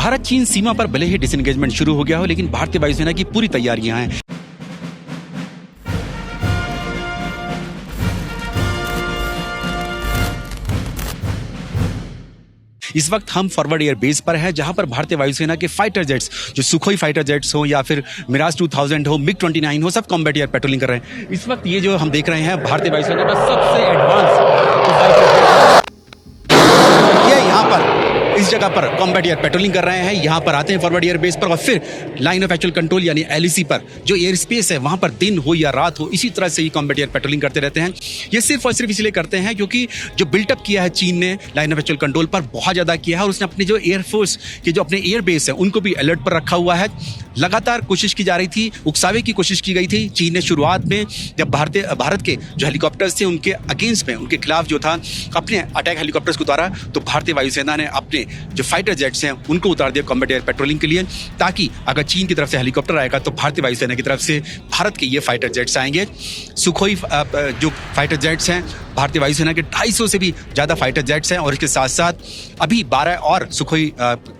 भारत चीन सीमा पर भले ही डिसएंगेजमेंट शुरू हो गया हो, लेकिन भारतीय वायुसेना की पूरी तैयारियां हैं। इस वक्त हम फॉरवर्ड एयर बेस पर हैं, जहां पर भारतीय वायुसेना के फाइटर जेट्स, जो सुखोई फाइटर जेट्स हो या फिर मिराज 2000 हो, मिग 29 हो, सब कॉम्बैट एयर पेट्रोलिंग कर रहे हैं। इस वक्त ये जो हम देख रहे हैं भारतीय वायुसेना का सबसे एडवांस ये यहाँ पर इस जगह पर कॉम्बैट एयर पेट्रोलिंग कर रहे हैं। यहाँ पर आते हैं फॉरवर्ड एयर बेस पर और फिर लाइन ऑफ एक्चुअल कंट्रोल यानी एलईसी पर जो एयर स्पेस है वहां पर दिन हो या रात हो इसी तरह से ही कॉम्बैट एयर पेट्रोलिंग करते रहते हैं। ये सिर्फ और सिर्फ इसलिए करते हैं क्योंकि जो बिल्टअप किया है चीन ने लाइन ऑफ एक्चुअल कंट्रोल पर बहुत ज्यादा किया है और उसने अपने जो एयरफोर्स के जो अपने एयर बेस है उनको भी अलर्ट पर रखा हुआ है। लगातार कोशिश की जा रही थी, उकसावे की कोशिश की गई थी। चीन ने शुरुआत में जब भारत के जो हेलीकॉप्टर्स थे उनके अगेंस्ट में, उनके खिलाफ जो था अपने अटैक हेलीकॉप्टर्स को उतारा, तो भारतीय वायुसेना ने अपने जो फाइटर जेट्स हैं उनको उतार दिया कॉम्बैट एयर पेट्रोलिंग के लिए, ताकि अगर चीन की तरफ से हेलीकॉप्टर आएगा तो भारतीय वायुसेना की तरफ से भारत के ये फाइटर जेट्स आएंगे। सुखोई जो फाइटर जेट्स हैं भारतीय वायुसेना के 250 से भी ज्यादा फाइटर जेट्स हैं और इसके साथ साथ अभी 12 और सुखोई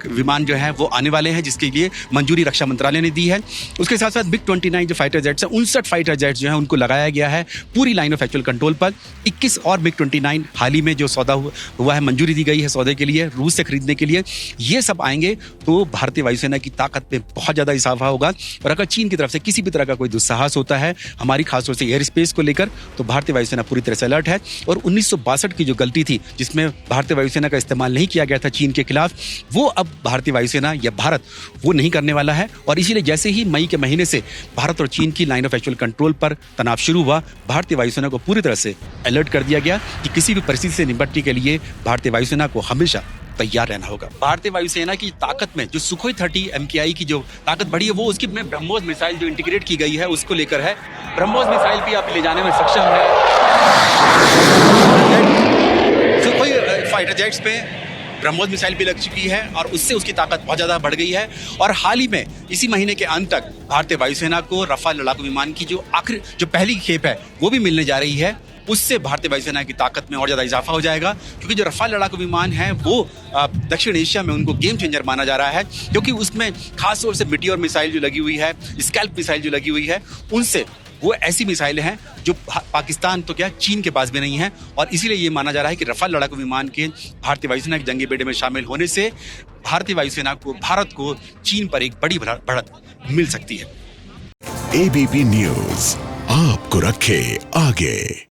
विमान जो हैं वो आने वाले हैं, जिसके लिए मंजूरी रक्षा मंत्रालय ने दी है। उसके साथ साथ मिग 29 जो फाइटर जेट्स हैं 59 फाइटर जेट्स जो हैं उनको लगाया गया है पूरी लाइन ऑफ एक्चुअल कंट्रोल पर। 21 और मिग 29 हाल ही में जो सौदा हुआ है, मंजूरी दी गई है सौदे के लिए रूस से खरीदने के लिए। ये सब आएंगे तो भारतीय वायुसेना की ताकत में बहुत ज्यादा इजाफा होगा। और अगर चीन की तरफ से किसी भी तरह का कोई दुस्साहस होता है हमारी खासतौर से एयर स्पेस को लेकर, तो भारतीय वायुसेना पूरी तरह से अलर्ट है। और 1962 की जो गलती थी जिसमें भारतीय वायुसेना का इस्तेमाल नहीं किया गया था चीन के खिलाफ, वो अब भारतीय वायुसेना या भारत वो नहीं करने वाला है। और इसीलिए जैसे ही मई के महीने से भारत और चीन की लाइन ऑफ एक्चुअल कंट्रोल पर तनाव शुरू हुआ, भारतीय वायुसेना को पूरी तरह से अलर्ट कर दिया गया कि किसी भी परिस्थिति से निपटने के लिए भारतीय वायुसेना को हमेशा तैयार रहना होगा। भारतीय वायुसेना की ताकत में जो सुखोई 30 MKI की जो ताकत बढ़ी है वो उसकी में ब्रह्मोस मिसाइल जो इंटीग्रेट की गई है उसको लेकर है। ब्रह्मोस मिसाइल भी आप ले जाने में सक्षम है। सुखोई फाइटर जेट्स पे ब्रह्मोस मिसाइल भी लग चुकी है और उससे उसकी ताकत बहुत ज्यादा बढ़ गई है। और हाल ही में इसी महीने के अंत तक भारतीय वायुसेना को रफाल लड़ाकू विमान की जो पहली खेप है वो भी मिलने जा रही है। उससे भारतीय वायुसेना की ताकत में और ज्यादा इजाफा हो जाएगा, क्योंकि जो रफाल लड़ाकू विमान है वो दक्षिण एशिया में उनको गेम चेंजर माना जा रहा है, क्योंकि उसमें खास तौर से मिटियोर मिसाइल जो लगी हुई है, स्कैल्प मिसाइल जो लगी हुई है, उनसे वो ऐसी मिसाइलें हैं जो पाकिस्तान तो क्या चीन के पास भी नहीं है। और इसीलिए ये माना जा रहा है कि रफाल लड़ाकू विमान के भारतीय वायुसेना के जंगी बेड़े में शामिल होने से भारतीय वायुसेना को, भारत को चीन पर एक बड़ी बढ़त मिल सकती है। ABP न्यूज आपको रखे आगे।